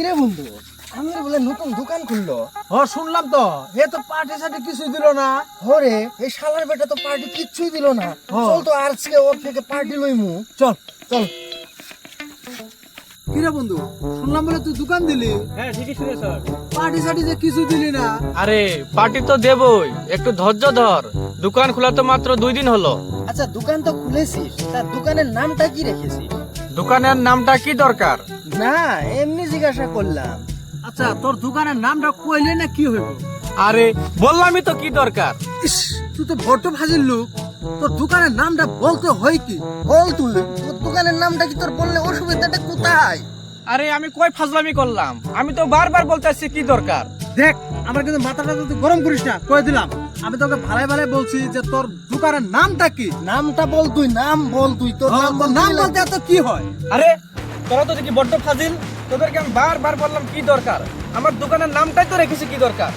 কিরে বন্ধু, আমি বলে নতুন দোকান খুললো। শুনলাম তো, এ তো পার্টি সার্টি কিছুই দিল না। হরে এই শালার বেটা তো পার্টি কিচ্ছুই দিল না। চল তো আজকে ওর থেকে পার্টি লইমু। চল চল। কিরে বন্ধু, শুনলাম বলে তুই দোকান দিলি, হ্যাঁ ঠিকই শুনেছ। পার্টি সার্টি যে কিছু দিলি না। আরে পার্টি তো দেবই, একটু ধৈর্য ধর। দোকান খোলা তো মাত্র 2 দিন হলো। আচ্ছা দোকান তো খুলেছিস, তার দোকানের নামটা কি রেখেছিস? দোকানের নামটা কি দরকার? না এমনি জিজ্ঞাসা করলাম। আচ্ছা তোর দোকানের নামটা কইলে না কি হইব? আরে বললামই তো কি দরকার। ইস, তুই তো বড্ড ফাজিল লোক, তোর দোকানের নামটা বলতে হয় কি? বল তুই, তোর দোকানের নামটা কি তোর বললে অসুবিধাটা কোথায়? আরে আমি কই ফাজলামি করলাম, আমি তো বারবার বলতেছি কি দরকার। দেখ, আমার কিন্তু মাথাটা তুই গরম করিস না, কয়ে দিলাম। আমি তোকে ভালাই ভালাই বলছি যে তোর দোকানের নামটা কি। নামটা বল তুই, নাম বল তুই, তোর নাম তোর নাম বলতে এত কি হয়? আরে তোরা তো দেখি বড্ড ফাজিল, তোদেরকে আমি বারবার বললাম কি দরকার। আমার দোকানের নামটাই তো রেখেছি কি দরকার।